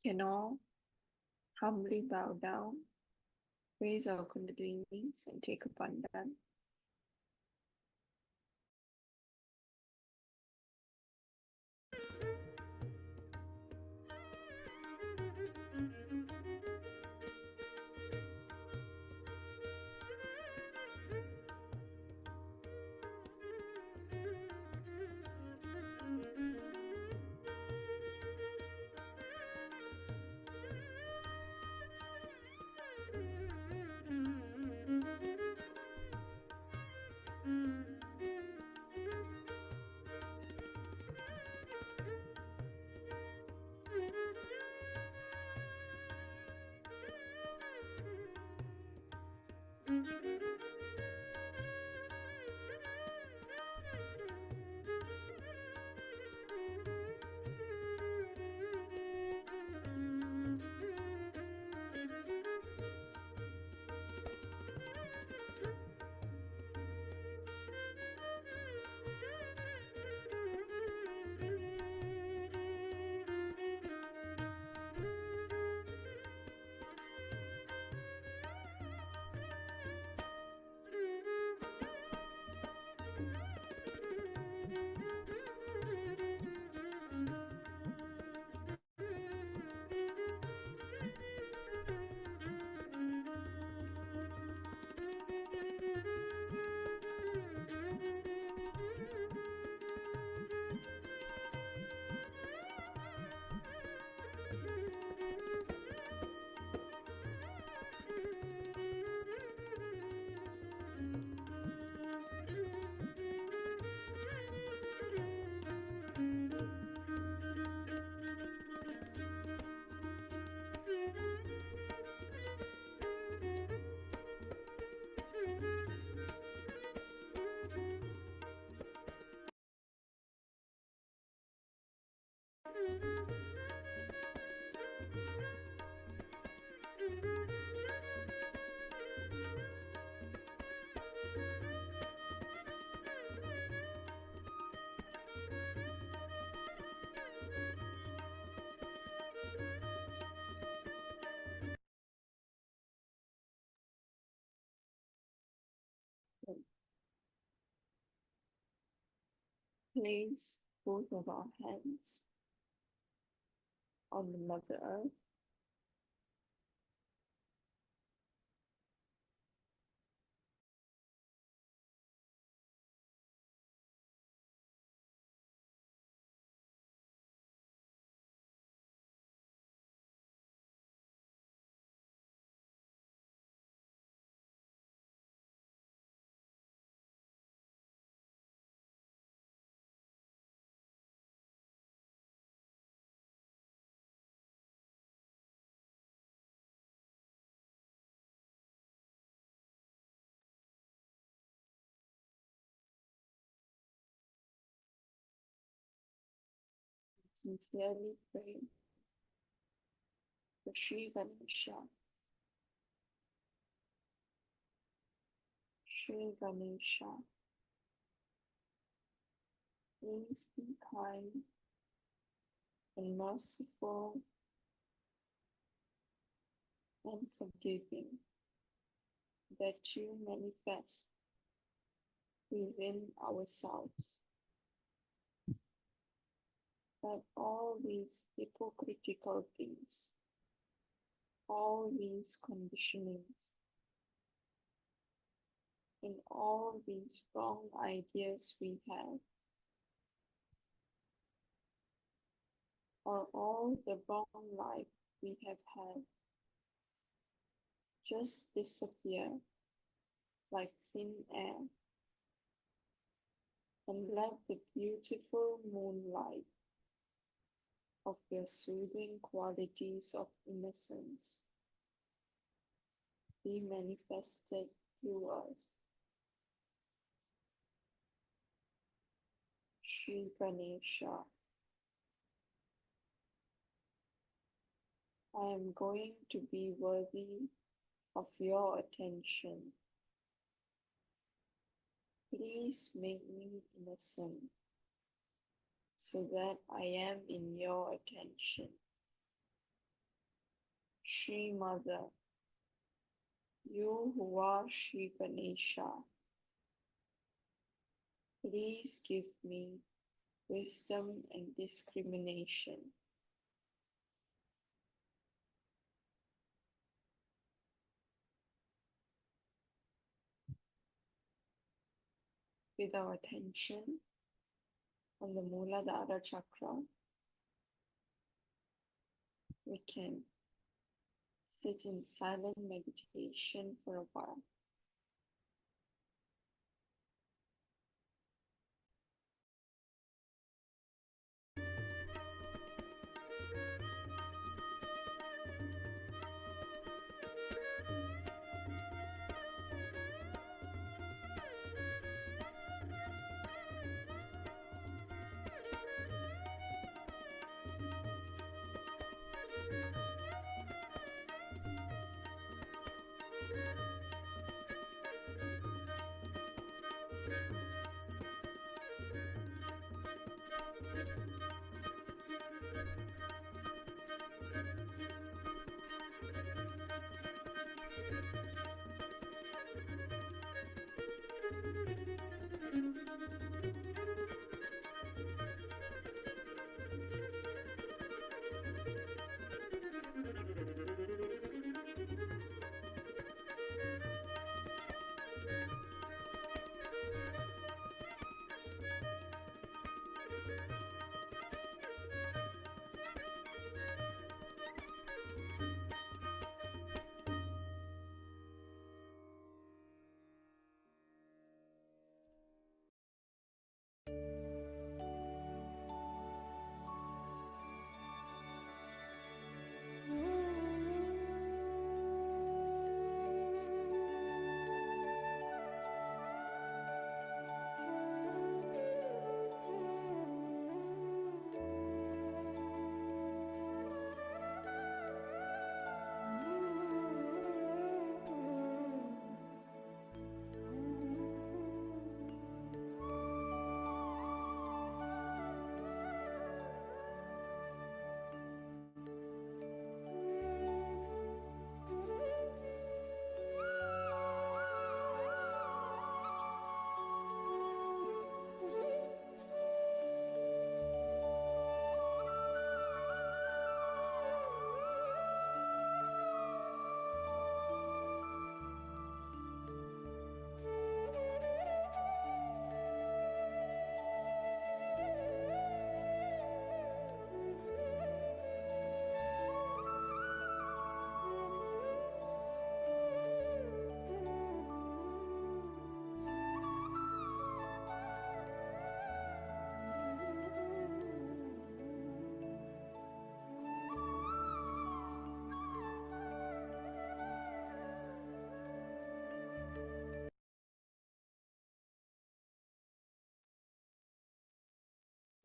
Can all humbly bow down, raise our Kundalinis, and take a pandan. Place both of our hands on the Mother Earth. Sincerely pray for Shri Ganesha. Shri Ganesha, please be kind and merciful and forgiving that you manifest within ourselves. That all these hypocritical things, all these conditionings, and all these wrong ideas we have, or all the wrong life we have had, just disappear like thin air, and let the beautiful moonlight of your soothing qualities of innocence be manifested through us. Shri Ganesha, I am going to be worthy of your attention. Please make me innocent so that I am in your attention. Shri Mother, you who are Shri Ganesha, please give me wisdom and discrimination. With our attention on the Muladhara chakra, we can sit in silent meditation for a while.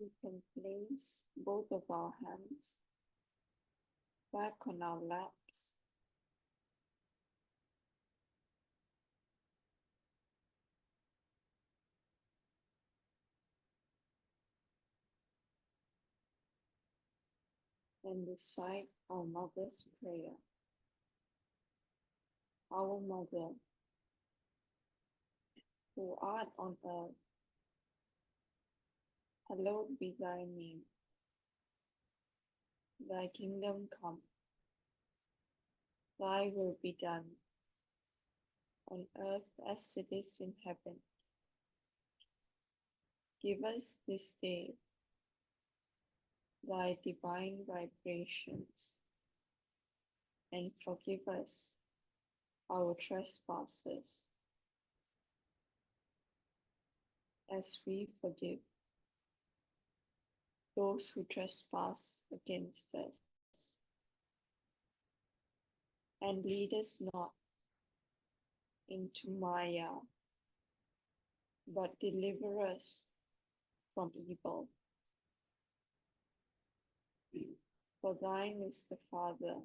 We can place both of our hands back on our laps and recite our Mother's prayer. Our Mother, who art on earth, hallowed be thy name. Thy kingdom come, thy will be done, on earth as it is in heaven. Give us this day thy divine vibrations, and forgive us our trespasses, as we forgive those who trespass against us. And lead us not into Maya, but deliver us from evil. For thine is the Father,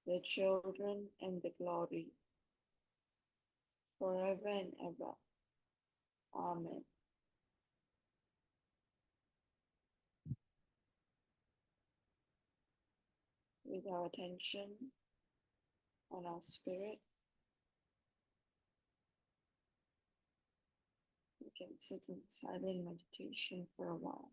the children, and the glory, forever and ever. Amen. with our attention on our spirit. We can sit in silent meditation for a while.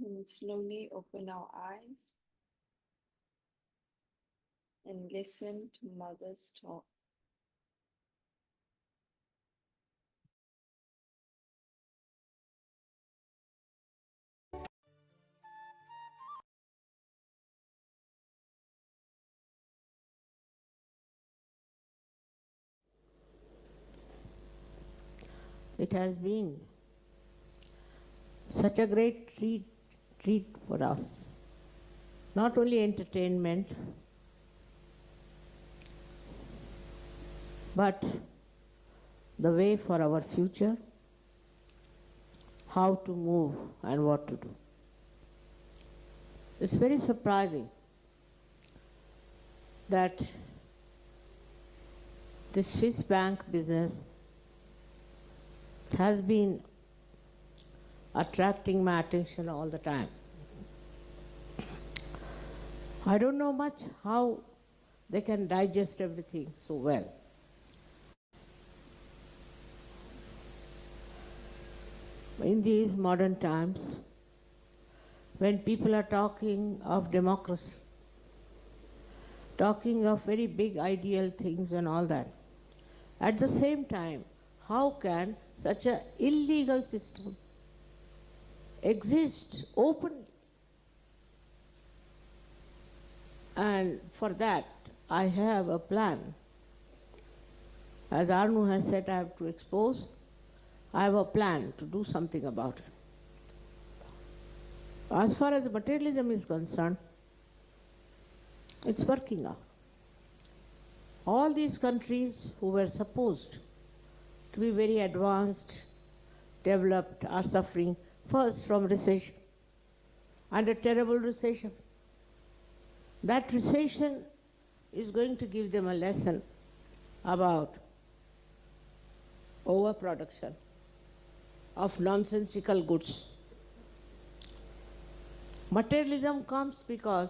And slowly open our eyes and listen to Mother's talk. It has been such a great treat for us. Not only entertainment, but the way for our future, how to move and what to do. It's very surprising that this Swiss bank business has been attracting my attention all the time. I don't know much how they can digest everything so well. In these modern times, when people are talking of democracy, talking of very big ideal things and all that, at the same time, how can such an illegal system exist openly? And for that, I have a plan. As Arnu has said, I have to expose. I have a plan to do something about it. As far as materialism is concerned, it's working out. All these countries who were supposed to be very advanced, developed, are suffering first from recession, and a terrible recession. That recession is going to give them a lesson about overproduction of nonsensical goods. Materialism comes because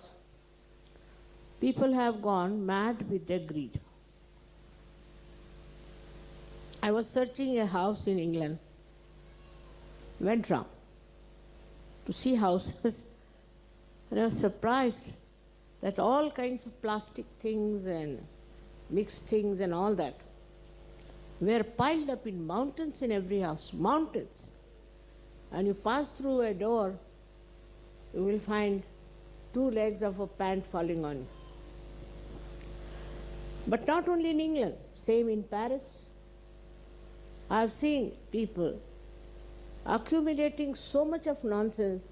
people have gone mad with their greed. I was searching a house in England, went round to see houses, and I was surprised that all kinds of plastic things and mixed things and all that were piled up in mountains in every house, mountains. And you pass through a door, you will find 2 legs of a pant falling on you. But not only in England, same in Paris. I have seen people accumulating so much of nonsense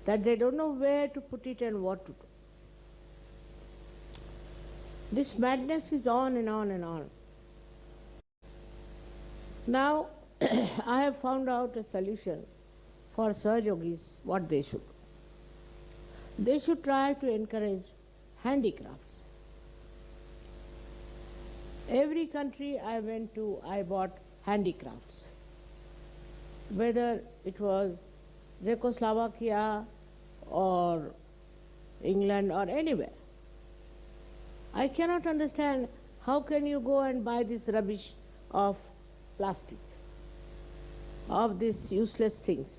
that they don't know where to put it and what to do. This madness is on and on and on. Now, I have found out a solution for Sahaja Yogis, what they should do. They should try to encourage handicrafts. Every country I went to, I bought handicrafts. Whether it was Czechoslovakia or England or anywhere. I cannot understand how can you go and buy this rubbish of plastic, of these useless things.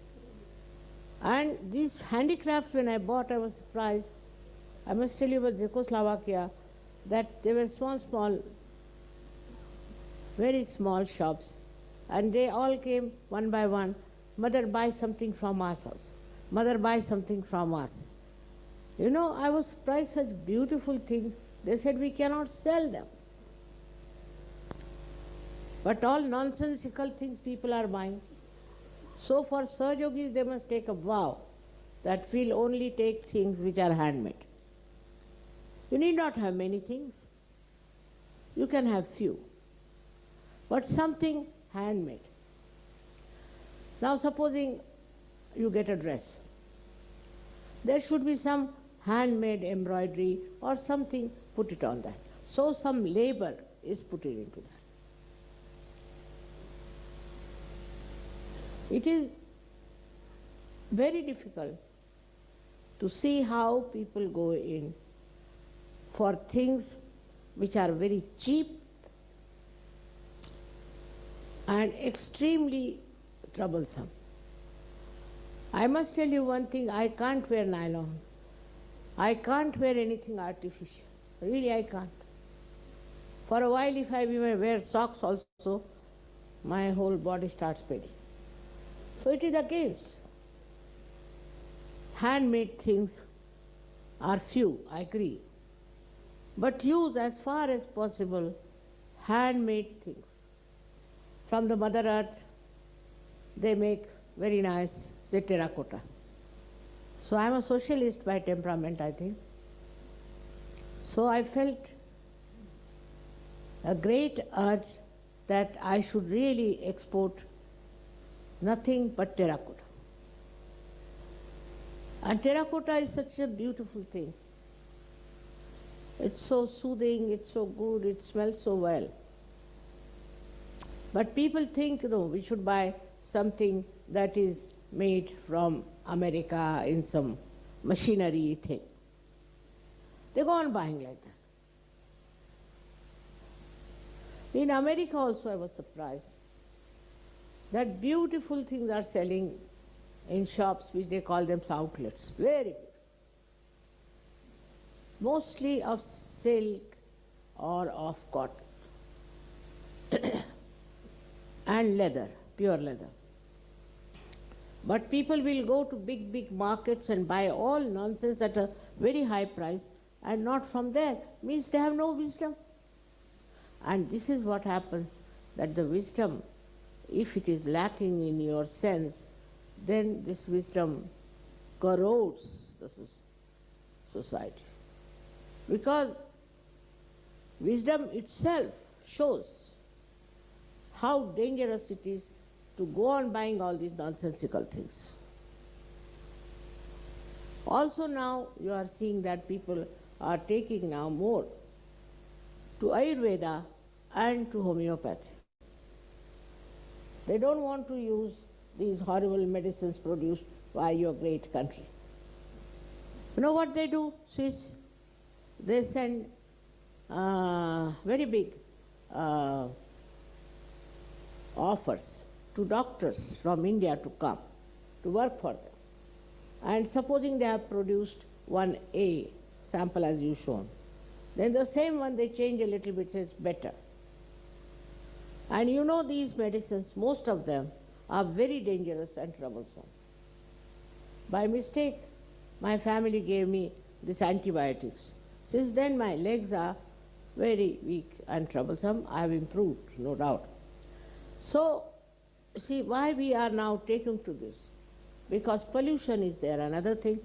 And these handicrafts, when I bought, I was surprised. I must tell you about Czechoslovakia, that they were small, very small shops, and they all came one by one. Mother, buy something from us also. Mother, buy something from us. You know, I was surprised, such beautiful things. They said we cannot sell them. But all nonsensical things people are buying. So for Sahaja Yogis, they must take a vow that we'll only take things which are handmade. You need not have many things. You can have few. But something handmade. Now supposing you get a dress. There should be some handmade embroidery or something, put it on that. So some labor is put into that. It is very difficult to see how people go in for things which are very cheap and extremely troublesome. I must tell you one thing, I can't wear nylon. I can't wear anything artificial. Really, I can't. For a while, if I wear socks also, my whole body starts paining. So it is against. Handmade things are few, I agree. But use as far as possible handmade things. From the Mother Earth, they make very nice terracotta. So I am a socialist by temperament, I think. So I felt a great urge that I should really export nothing but terracotta. And terracotta is such a beautiful thing. It's so soothing, it's so good, it smells so well. But people think, we should buy something that is made from America in some machinery thing. They go on buying like that. In America also I was surprised that beautiful things are selling in shops which they call them outlets. Very good. Mostly of silk or of cotton and leather, pure leather. But people will go to big, big markets and buy all nonsense at a very high price and not from there. Means they have no wisdom. And this is what happens, that the wisdom, if it is lacking in your sense, then this wisdom corrodes the society. Because wisdom itself shows how dangerous it is to go on buying all these nonsensical things. Also now you are seeing that people are taking now more to Ayurveda and to homeopathy. They don't want to use these horrible medicines produced by your great country. You know what they do, Swiss? They send very big offers to doctors from India to come to work for them. And supposing they have produced one A sample as you shown, then the same one they change a little bit, says better. And you know these medicines, most of them are very dangerous and troublesome. By mistake, my family gave me these antibiotics. Since then my legs are very weak and troublesome. I have improved, no doubt. So, see why we are now taken to this. Because pollution is there, another thing,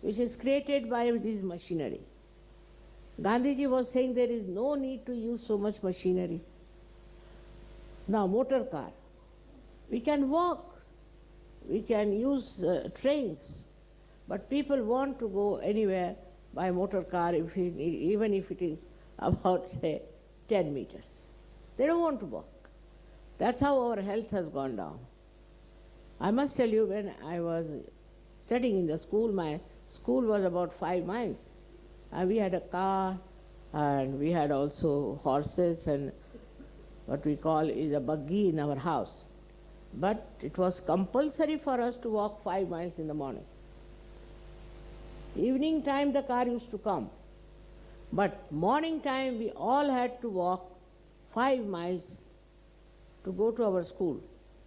which is created by this machinery. Gandhiji was saying there is no need to use so much machinery. Now, motor car. We can walk, we can use trains, but people want to go anywhere by motor car, even if it is about, say, 10 meters. They don't want to walk. That's how our health has gone down. I must tell you, when I was studying in the school, my school was about 5 miles. And we had a car, and we had also horses, and what we call is a buggy in our house. But it was compulsory for us to walk 5 miles in the morning. Evening time the car used to come. But morning time we all had to walk 5 miles to go to our school.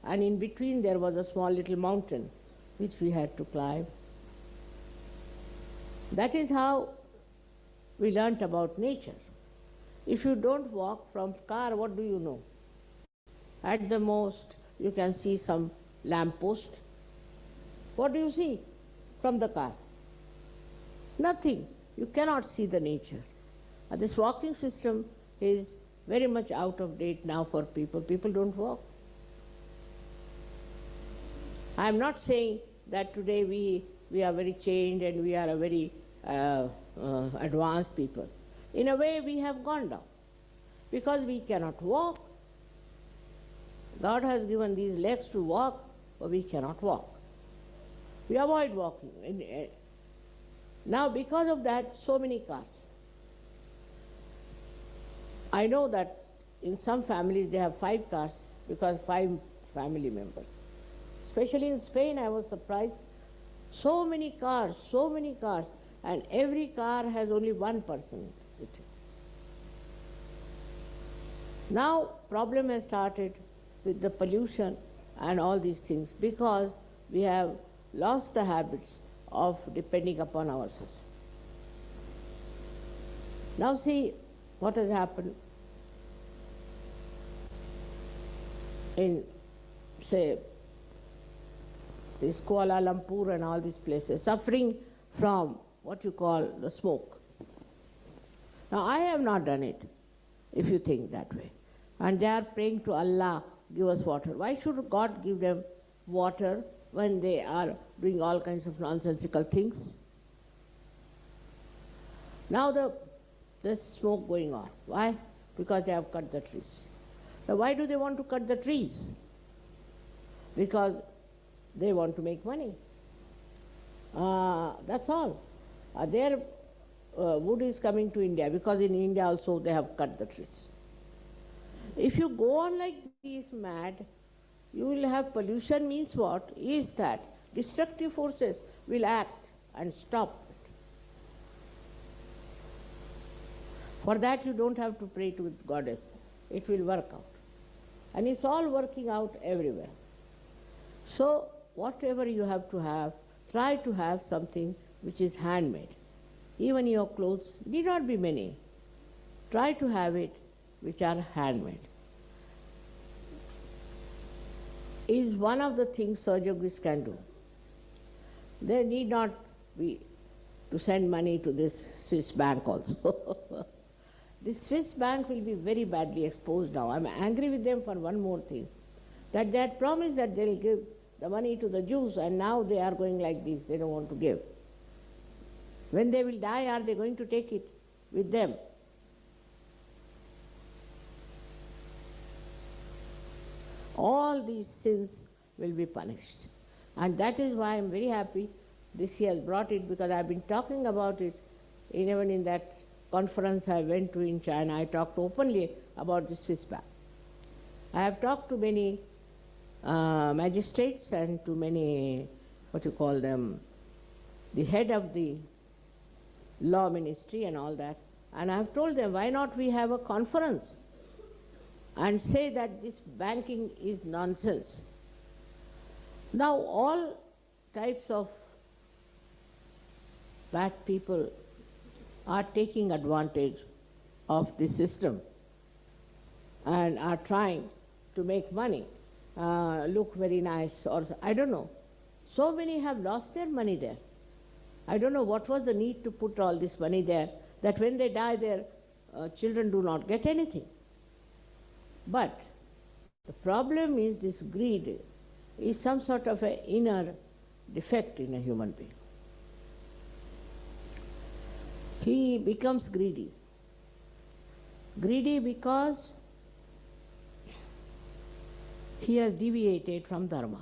And in between there was a small little mountain which we had to climb. That is how we learnt about nature. If you don't walk from car, what do you know? At the most, you can see some lamp post. What do you see from the car? Nothing. You cannot see the nature. This walking system is very much out of date now for people. People don't walk. I am not saying that today we are very changed and we are a very advanced people. In a way we have gone down because we cannot walk. God has given these legs to walk, but we cannot walk. We avoid walking. Now because of that, so many cars. I know that in some families they have 5 cars because 5 family members. Especially in Spain, I was surprised. So many cars, and every car has only one person sitting. Now problem has started with the pollution and all these things because we have lost the habits of depending upon ourselves. Now see what has happened in, say, this Kuala Lumpur and all these places, suffering from what you call the smoke. Now I have not done it, if you think that way. and they are praying to Allah, give us water. Why should God give them water when they are doing all kinds of nonsensical things? Now there's smoke going on. Why? Because they have cut the trees. Now why do they want to cut the trees? Because they want to make money. That's all. Their wood is coming to India, because in India also they have cut the trees. If you go on like this mad, you will have pollution. Means what? Is that destructive forces will act and stop it. For that you don't have to pray to Goddess. It will work out. And it's all working out everywhere. So whatever you have to have, try to have something which is handmade. Even your clothes need not be many. Try to have it which are handmade. Is one of the things Sahaja Yogis can do. They need not be to send money to this Swiss bank also. This Swiss bank will be very badly exposed now. I'm angry with them for one more thing. That they had promised that they'll give the money to the Jews, and now they are going like this. They don't want to give. When they will die, are they going to take it with them? All these sins will be punished. And that is why I'm very happy this year has brought it, because I've been talking about it even in that conference I went to in China. I talked openly about the Swiss bank. I have talked to many magistrates and to many, the head of the law ministry and all that. And I have told them, why not we have a conference and say that this banking is nonsense. Now all types of bad people are taking advantage of the system and are trying to make money, look very nice, or I don't know. So many have lost their money there. I don't know what was the need to put all this money there, that when they die their children do not get anything. But the problem is this greed is some sort of an inner defect in a human being. He becomes greedy. Greedy because he has deviated from dharma.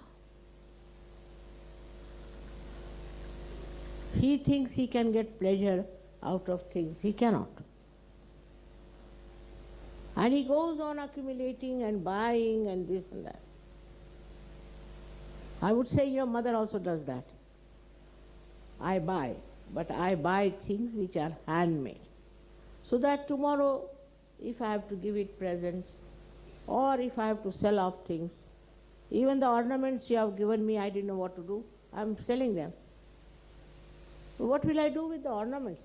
He thinks he can get pleasure out of things. He cannot. And he goes on accumulating and buying and this and that. I would say your mother also does that. I buy, but I buy things which are handmade. So that tomorrow, if I have to give it presents, or if I have to sell off things, even the ornaments you have given me, I didn't know what to do. I'm selling them. What will I do with the ornaments?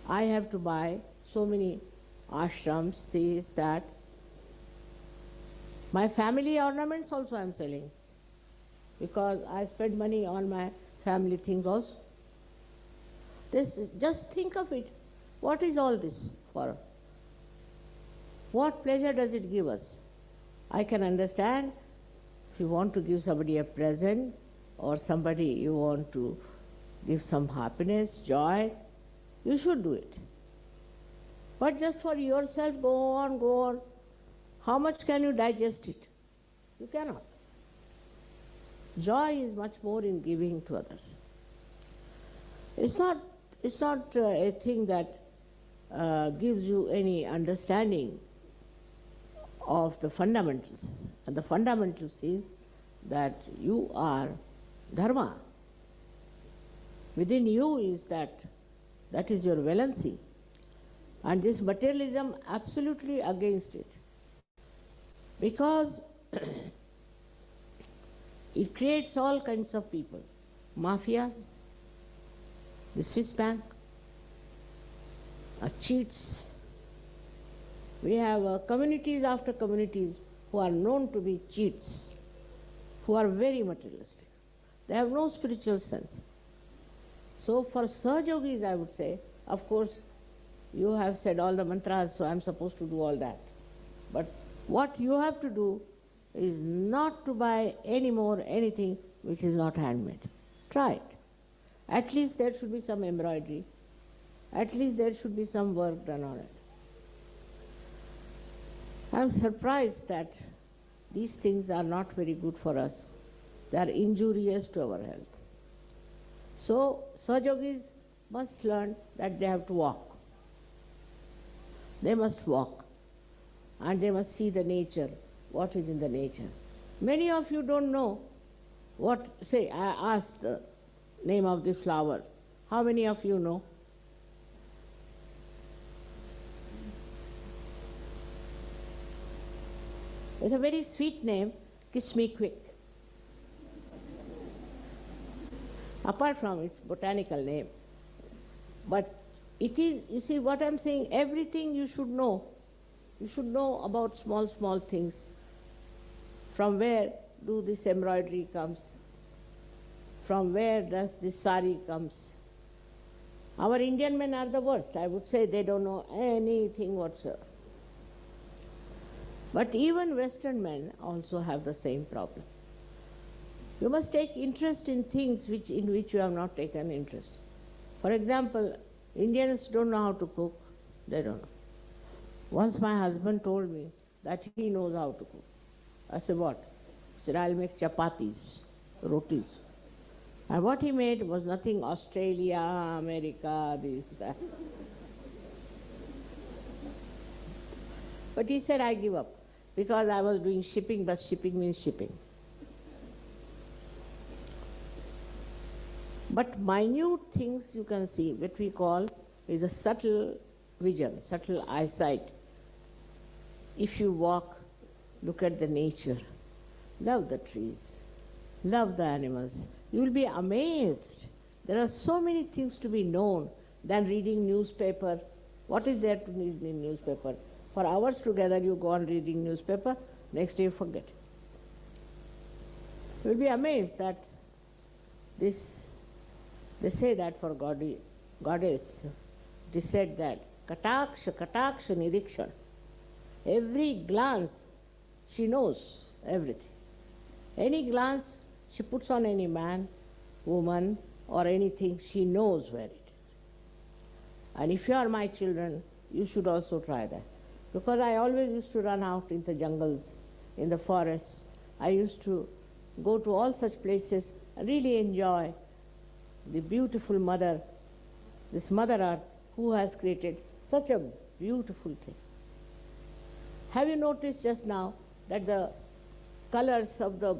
I have to buy so many ashrams, this, that. My family ornaments also I am selling, because I spend money on my family things also. Just think of it. What is all this for? What pleasure does it give us? I can understand if you want to give somebody a present, or somebody you want to give some happiness, joy, you should do it. But just for yourself, go on. How much can you digest it? You cannot. Joy is much more in giving to others. It's not a thing that gives you any understanding of the fundamentals. And the fundamentals is that you are dharma. Within you is that is your valency. And this materialism absolutely against it. Because it creates all kinds of people. Mafias, the Swiss bank, cheats. We have communities after communities who are known to be cheats, who are very materialistic. They have no spiritual sense. So for Sahaja Yogis, I would say, of course, you have said all the mantras, so I'm supposed to do all that. But what you have to do is not to buy any more anything which is not handmade. Try it. At least there should be some embroidery. At least there should be some work done on it. I'm surprised that these things are not very good for us. They are injurious to our health. So, Sahaja Yogis must learn that they have to walk. They must walk. And they must see the nature, what is in the nature. Many of you don't know what, say, I asked the name of this flower. How many of you know? It's a very sweet name, Kiss Me Quick. Apart from its botanical name. But it is, you see what I'm saying, everything you should know. You should know about small things. From where do this embroidery comes? From where does this sari comes? Our Indian men are the worst. I would say they don't know anything whatsoever. But even Western men also have the same problem. You must take interest in things in which you have not taken interest. For example, Indians don't know how to cook. They don't know. Once my husband told me that he knows how to cook. I said, what? He said, I'll make chapatis, rotis. And what he made was nothing Australia, America, this, that. But he said, I give up. Because I was doing shipping, but shipping means shipping. But minute things you can see, what we call is a subtle vision, subtle eyesight. If you walk, look at the nature, love the trees, love the animals, you will be amazed. There are so many things to be known than reading newspaper. What is there to read in newspaper? For hours together you go on reading newspaper, next day you forget. You will be amazed that this, they say that for goddess, it is said that kataksha nirikshan. Every glance, she knows everything. Any glance she puts on any man, woman, or anything, she knows where it is. And if you are my children, you should also try that. Because I always used to run out in the jungles, in the forests. I used to go to all such places and really enjoy the beautiful mother, this Mother Earth, who has created such a beautiful thing. Have you noticed just now that the colors of the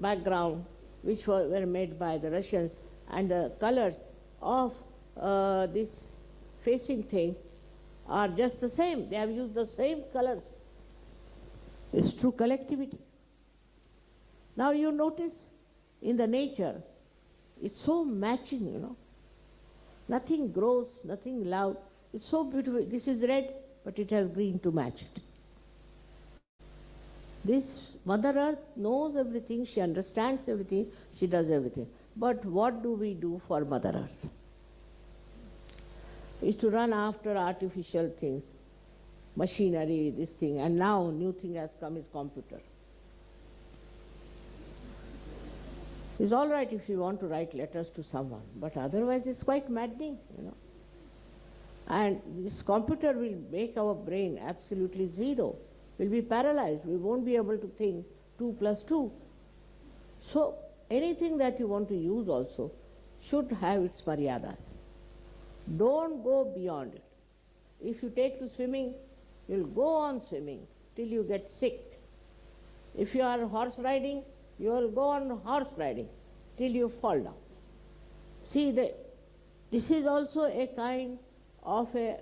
background, which were made by the Russians, and the colors of this facing thing are just the same. They have used the same colors. It's true collectivity. Now you notice in the nature, it's so matching, you know. Nothing grows, nothing loud. It's so beautiful. This is red, but it has green to match it. This Mother Earth knows everything, she understands everything, she does everything. But what do we do for Mother Earth? Is to run after artificial things, machinery, this thing, and now new thing has come is computer. It's all right if you want to write letters to someone, but otherwise it's quite maddening, you know. And this computer will make our brain absolutely zero. We'll be paralyzed. We won't be able to think 2 plus 2. So anything that you want to use also should have its maryadas. Don't go beyond it. If you take to swimming, you'll go on swimming till you get sick. If you are horse riding, you will go on horse riding till you fall down. See, this is also a kind of a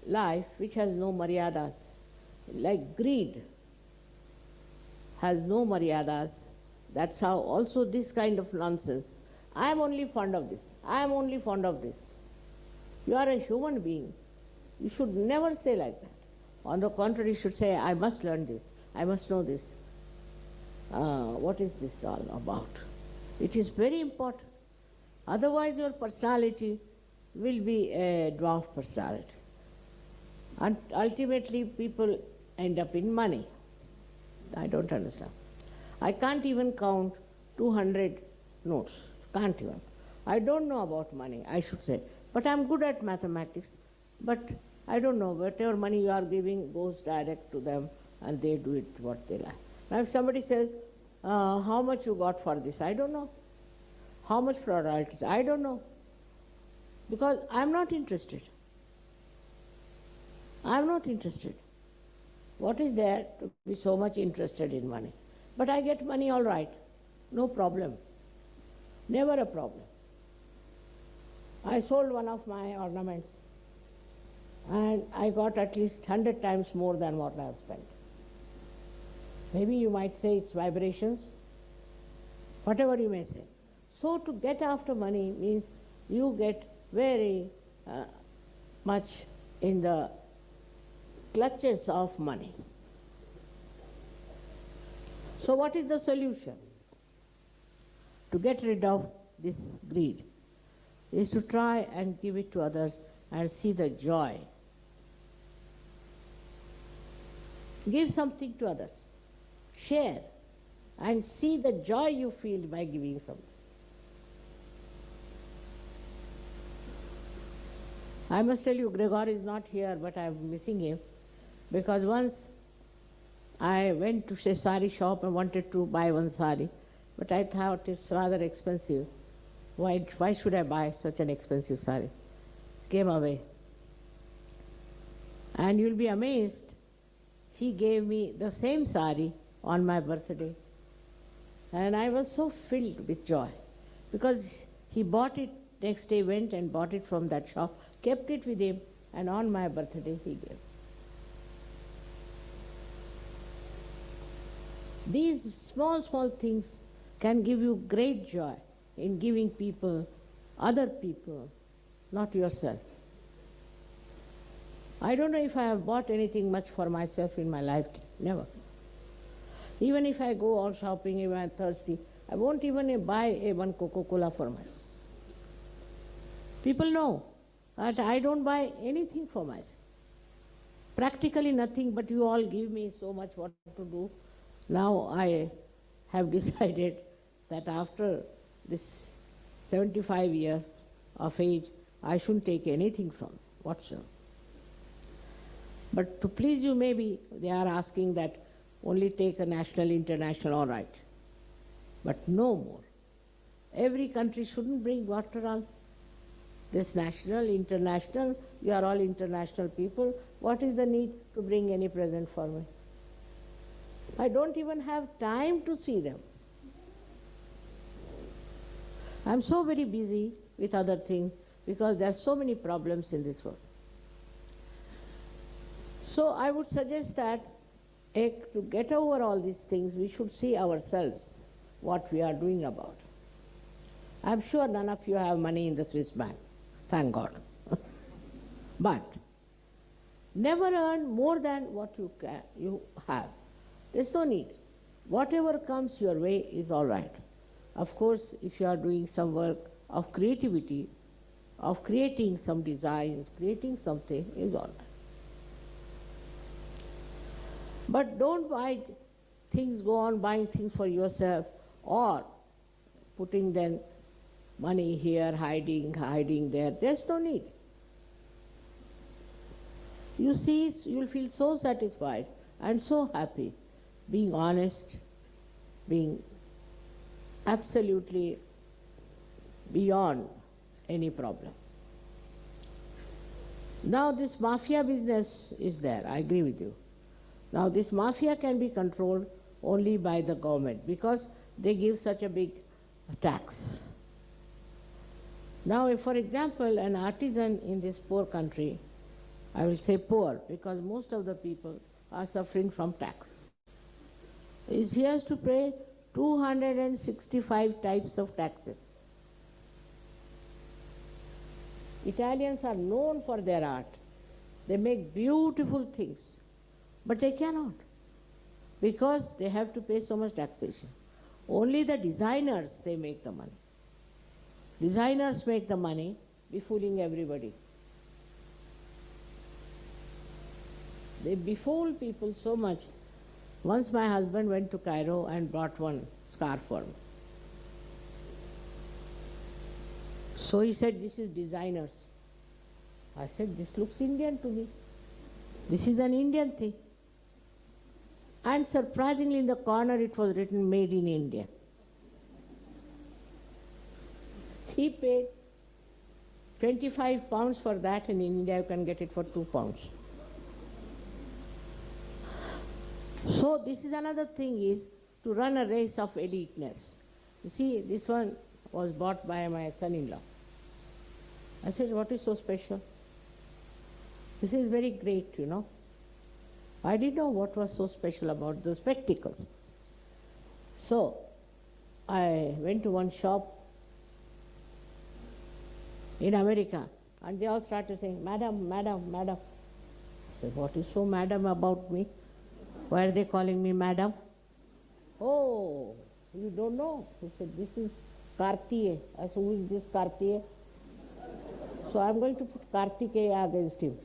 life which has no maryadas. Like greed has no maryadas. That's how also this kind of nonsense. I am only fond of this. I am only fond of this. You are a human being. You should never say like that. On the contrary, you should say, I must learn this. I must know this. What is this all about? It is very important. Otherwise your personality will be a dwarf personality. And ultimately people end up in money. I don't understand. I can't even count 200 notes. Can't even. I don't know about money, I should say. But I'm good at mathematics. But I don't know, whatever money you are giving goes direct to them and they do it what they like. Now if somebody says, how much you got for this? I don't know. How much for royalties? I don't know. Because I'm not interested. I'm not interested. What is there to be so much interested in money? But I get money all right. No problem. Never a problem. I sold one of my ornaments and I got at least 100 times more than what I have spent. Maybe you might say it's vibrations, whatever you may say. So to get after money means you get very much in the clutches of money. So what is the solution? To get rid of this greed is to try and give it to others and see the joy. Give something to others. Share and see the joy you feel by giving something. I must tell you, Gregor is not here, but I am missing him, because once I went to a sari shop and wanted to buy one sari, but I thought it's rather expensive. Why should I buy such an expensive sari? Came away. And you'll be amazed, he gave me the same sari on my birthday. And I was so filled with joy, because he bought it, next day went and bought it from that shop, kept it with him, and on my birthday he gave. These small, small things can give you great joy in giving people, other people, not yourself. I don't know if I have bought anything much for myself in my lifetime, never. Even if I go out shopping, if I'm thirsty, I won't even buy one Coca-Cola for myself. People know that I don't buy anything for myself. Practically nothing, but you all give me so much what to do. Now I have decided that after this 75 years of age, I shouldn't take anything from whatsoever. But to please you, maybe they are asking that only take a national, international, all right. But no more. Every country shouldn't bring what all. This national, international, you are all international people. What is the need to bring any present for me? I don't even have time to see them. I'm so very busy with other things because there are so many problems in this world. So I would suggest that to get over all these things, we should see ourselves, what we are doing about. I'm sure none of you have money in the Swiss bank, thank God. But never earn more than what you have. There's no need. Whatever comes your way is all right. Of course, if you are doing some work of creativity, of creating some designs, creating something, is all right. But don't buy things, go on buying things for yourself, or putting then money here, hiding there. There's no need. You see, you'll feel so satisfied and so happy, being honest, being absolutely beyond any problem. Now this mafia business is there, I agree with you. Now this mafia can be controlled only by the government because they give such a big tax. Now if, for example, an artisan in this poor country, I will say poor because most of the people are suffering from tax, he has to pay 265 types of taxes. Italians are known for their art. They make beautiful things, but they cannot because they have to pay so much taxation. Only the designers, they make the money. Designers make the money, be fooling everybody. They befool people so much. Once my husband went to Cairo and brought one scarf for me. So he said, this is designers. I said, this looks Indian to me. This is an Indian thing. And surprisingly in the corner it was written, made in India. He paid 25 pounds for that, and in India you can get it for 2 pounds. So this is another thing, is to run a race of eliteness. You see, this one was bought by my son-in-law. I said, what is so special? This is very great, you know. I didn't know what was so special about the spectacles. So I went to one shop in America, and they all started saying, madam, madam, madam. I said, what is so madam about me? Why are they calling me madam? Oh, you don't know? He said, this is Cartier. I said, who is this Cartier? So I'm going to put Kartikeya against him.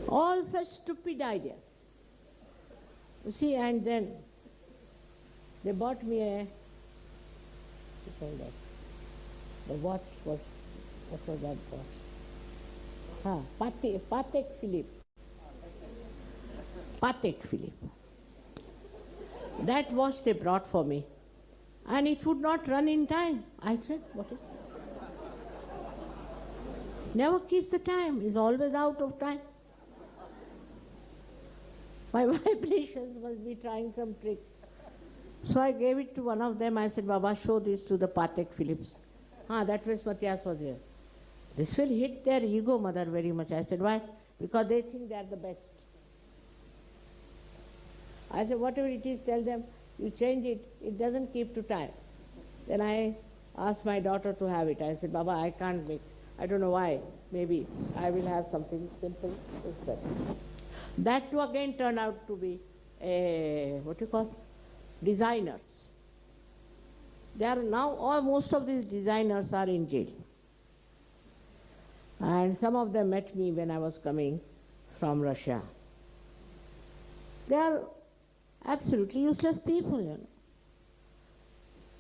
All such stupid ideas. You see, and then they bought me a, the watch was, what was that watch? Patek Philippe. Patek Philippe. That watch they brought for me, and it would not run in time. I said, what is this? Never keeps the time, is always out of time. My vibrations must be trying some tricks. So I gave it to one of them. I said, Baba, show this to the Patek Philips. That was Matthias was here. This will hit their ego, mother, very much. I said, why? Because they think they are the best. I said, whatever it is, tell them, you change it, it doesn't keep to time. Then I asked my daughter to have it. I said, Baba, I can't make, I don't know why. Maybe I will have something simple instead. That too again turned out to be designers. They are now, most of these designers are in jail. And some of them met me when I was coming from Russia. They are absolutely useless people, you know.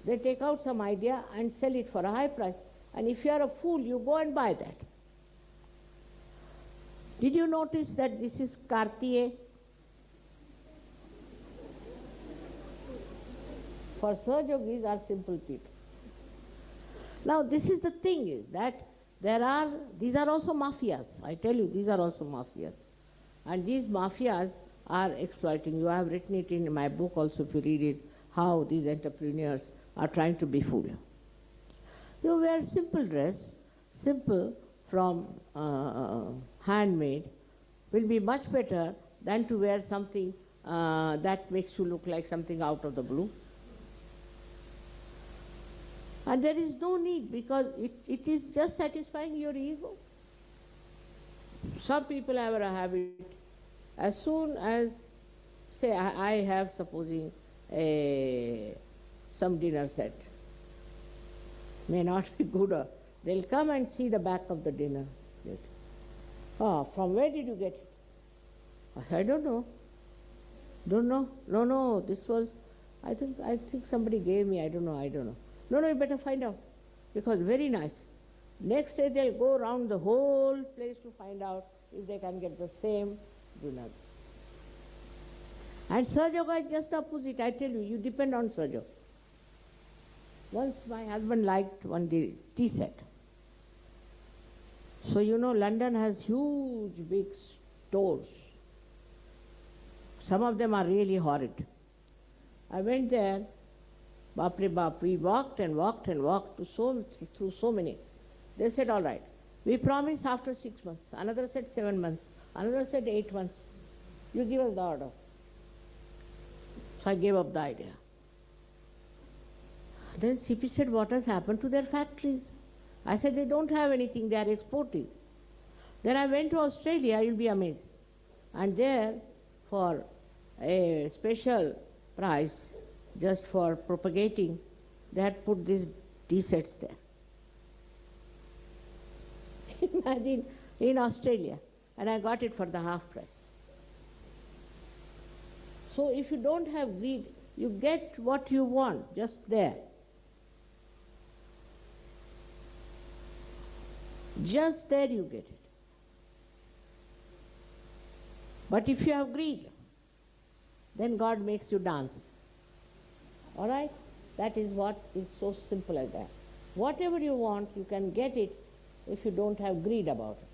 They take out some idea and sell it for a high price. And if you are a fool, you go and buy that. Did you notice that this is Cartier? For Sahaja Yogis are simple people. Now this is the thing, is that these are also mafias. I tell you, these are also mafias. And these mafias are exploiting. You have written it in my book also, if you read it, how these entrepreneurs are trying to befool you. You wear simple dress, simple from handmade, will be much better than to wear something that makes you look like something out of the blue. And there is no need, because it is just satisfying your ego. Some people have a habit, as soon as, say, I have, supposing, some dinner set, may not be good, they'll come and see the back of the dinner. From where did you get it? I don't know. Don't know. No, this was, I think somebody gave me, I don't know. No, you better find out, because very nice. Next day they'll go around the whole place to find out if they can get the same dinner. And Sahaja Yoga is just the opposite. I tell you, you depend on Sahaja. Once my husband liked one tea set. So you know, London has huge big stores. Some of them are really horrid. I went there, Bapre Bap, we walked and walked and walked through so many. They said, all right, we promise after 6 months. Another said 7 months. Another said 8 months. You give us the order. So I gave up the idea. Then CP said, what has happened to their factories? I said, they don't have anything, they are exporting. Then I went to Australia, you'll be amazed. And there, for a special price, just for propagating, they had put these tea sets there. Imagine in Australia, and I got it for the half price. So if you don't have greed, you get what you want just there. Just there you get it. But if you have greed, then God makes you dance. All right? That is what is so simple as that. Whatever you want, you can get it if you don't have greed about it.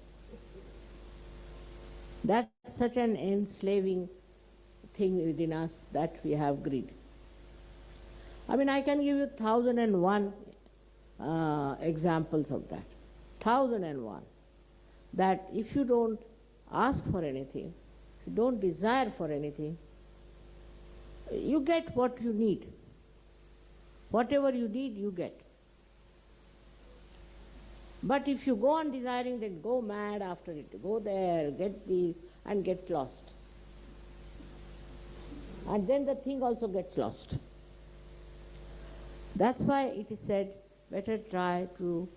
That's such an enslaving thing within us that we have greed. I mean, I can give you 1,001 examples of that. 1,001. That if you don't ask for anything, if you don't desire for anything, you get what you need. Whatever you need, you get. But if you go on desiring, then go mad after it. Go there, get this, and get lost. And then the thing also gets lost. That's why it is said, better try to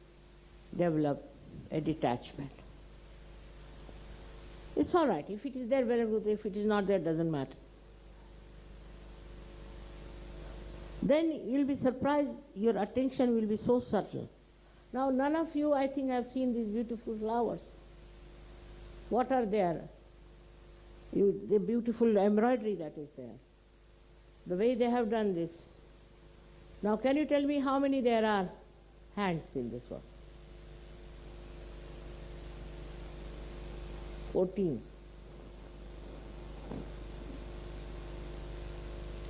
develop a detachment. It's all right. If it is there, very good. If it is not there, doesn't matter. Then you'll be surprised, your attention will be so subtle. Now, none of you, I think, have seen these beautiful flowers. What are there? The beautiful embroidery that is there. The way they have done this. Now, can you tell me how many there are hands in this one? 14.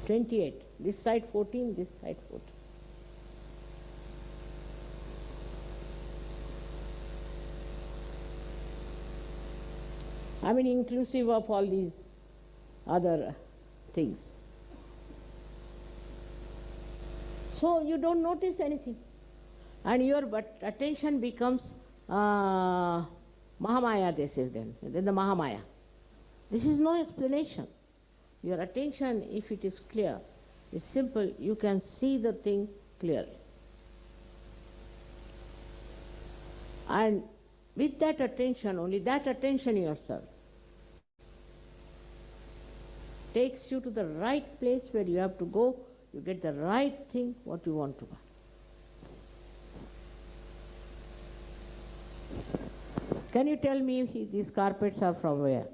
28. This side 14, this side 14. I mean, inclusive of all these other things. So you don't notice anything. And your attention becomes Mahamaya, they say then the Mahamaya. This is no explanation. Your attention, if it is clear, is simple, you can see the thing clearly. And with that attention, only that attention yourself, takes you to the right place where you have to go, you get the right thing, what you want to buy. Can you tell me these carpets are from where?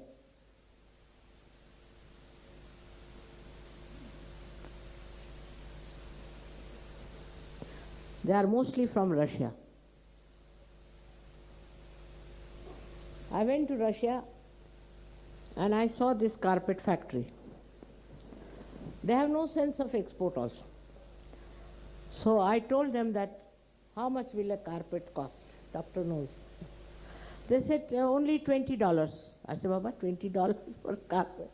They are mostly from Russia. I went to Russia and I saw this carpet factory. They have no sense of export also. So I told them that, how much will a carpet cost? Doctor knows. They said only $20. I said, Baba, $20 for carpet.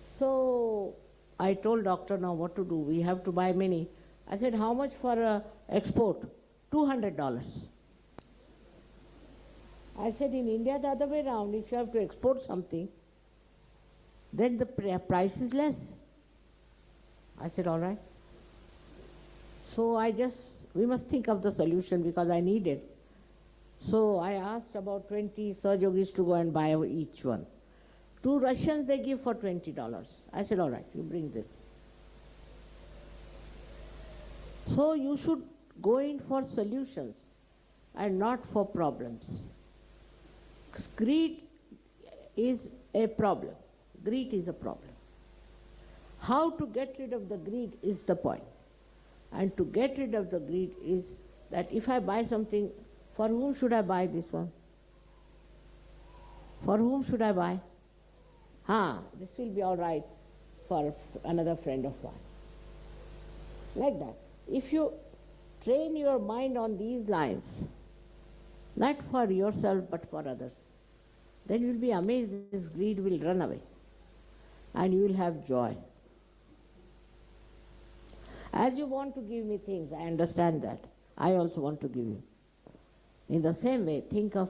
So I told doctor, now what to do? We have to buy many. I said, how much for export? $200. I said, in India the other way around, if you have to export something, then the price is less. I said, all right. So we must think of the solution because I need it. So I asked about 20 Sahaja Yogis to go and buy each one. 2 Russians they give for $20. I said, all right, you bring this. So you should go in for solutions and not for problems. Greed is a problem. Greed is a problem. How to get rid of the greed is the point. And to get rid of the greed is that if I buy something, for whom should I buy this one? For whom should I buy? This will be all right for another friend of mine. Like that. If you train your mind on these lines, not for yourself but for others, then you will be amazed this greed will run away and you will have joy. As you want to give me things, I understand that. I also want to give you. In the same way, think of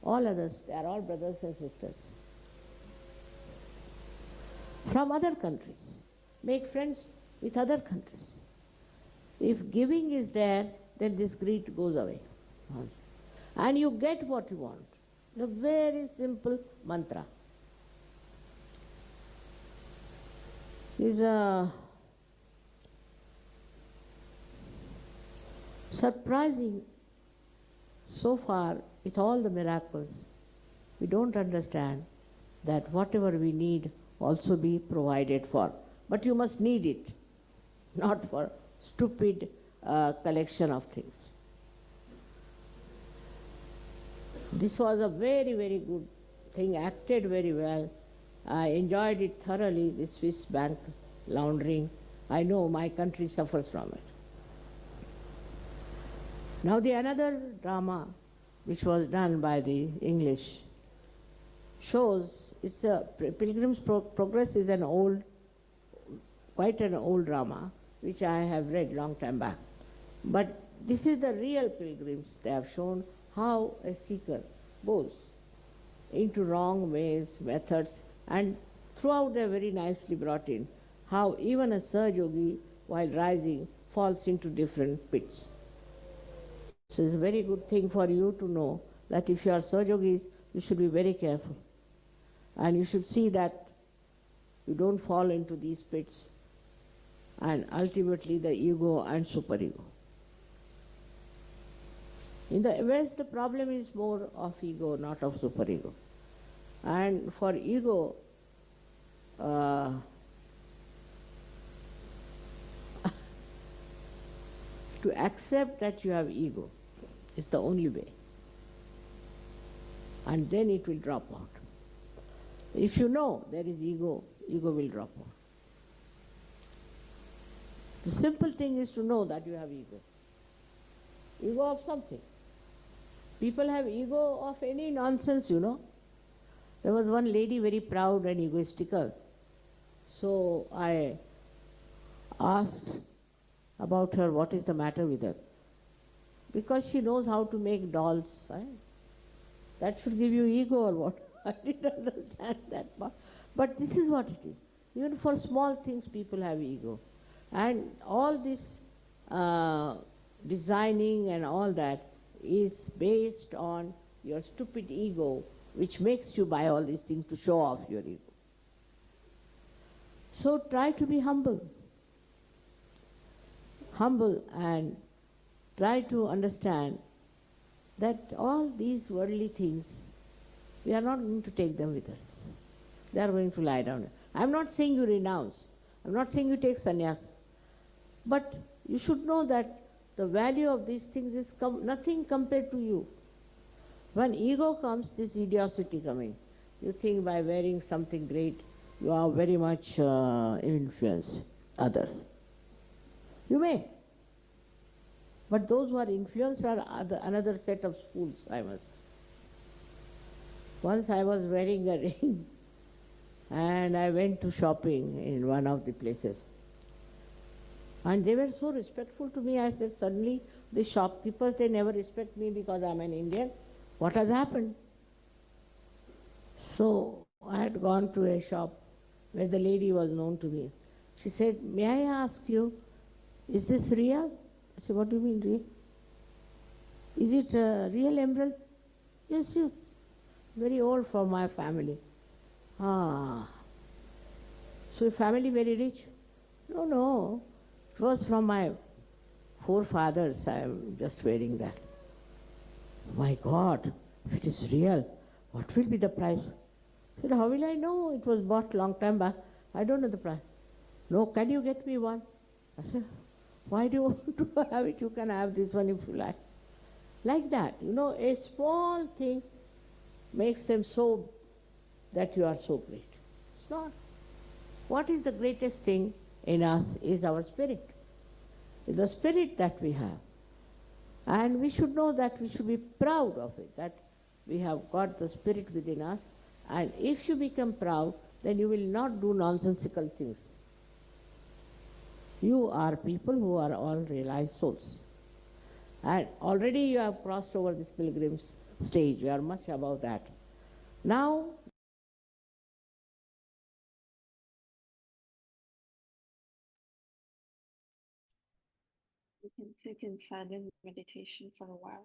all others. They are all brothers and sisters. From other countries. Make friends with other countries. If giving is there, then this greed goes away. And you get what you want. A very simple mantra. Is surprising so far with all the miracles. We don't understand that whatever we need also be provided for. But you must need it, not for stupid collection of things. This was a very, very good thing, acted very well. I enjoyed it thoroughly, the Swiss bank laundering. I know my country suffers from it. Now the another drama which was done by the English shows, it's a Pilgrim's Progress is an old, quite an old drama which I have read long time back. But this is the real pilgrims. They have shown how a seeker goes into wrong ways, methods, and throughout they are very nicely brought in how even a Sahaja Yogi while rising falls into different pits. So it's a very good thing for you to know that if you are Sahaja Yogis, you should be very careful. And you should see that you don't fall into these pits and ultimately the ego and superego. In the West, the problem is more of ego, not of superego. And for ego, to accept that you have ego is the only way. And then it will drop out. If you know there is ego, ego will drop out. The simple thing is to know that you have ego. Ego of something. People have ego of any nonsense, you know. There was one lady very proud and egoistical. So I asked about her, what is the matter with her? Because she knows how to make dolls, right? That should give you ego or what? I didn't understand that part. But this is what it is. Even for small things, people have ego. And all this designing and all that is based on your stupid ego, which makes you buy all these things to show off your ego. So try to be humble. Humble and try to understand that all these worldly things, we are not going to take them with us. They are going to lie down. I'm not saying you renounce. I'm not saying you take sannyas. But you should know that the value of these things is nothing compared to you. When ego comes, this idiocy coming. You think by wearing something great, you are very much influence others. You may. But those who are influenced are another set of fools, I must. Once I was wearing a ring and I went to shopping in one of the places. And they were so respectful to me. I said, suddenly the shopkeepers, they never respect me because I'm an Indian. What has happened? So I had gone to a shop where the lady was known to me. She said, may I ask you, is this real? I said, what do you mean real? Is it a real emerald? Yes, yes. Very old for my family. Ah. So your family very rich? No, no. It was from my forefathers. I am just wearing that. My God, if it is real, what will be the price? I said, how will I know? It was bought long time back. I don't know the price. No, can you get me one? I said, why do you want to have it? You can have this one if you like. Like that, you know, a small thing makes them so that you are so great. It's not. What is the greatest thing in us is our spirit. It's the spirit that we have. And we should know that we should be proud of it, that we have got the spirit within us. And if you become proud, then you will not do nonsensical things. You are people who are all realized souls. And already you have crossed over this pilgrim's stage. You are much above that. Now, You can sit in silent meditation for a while.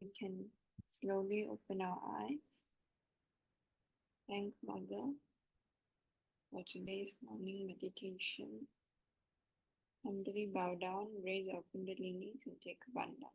We can slowly open our eyes. Thank Mother for today's morning meditation. Humbly bow down, raise our Kundalinis and take a bandha.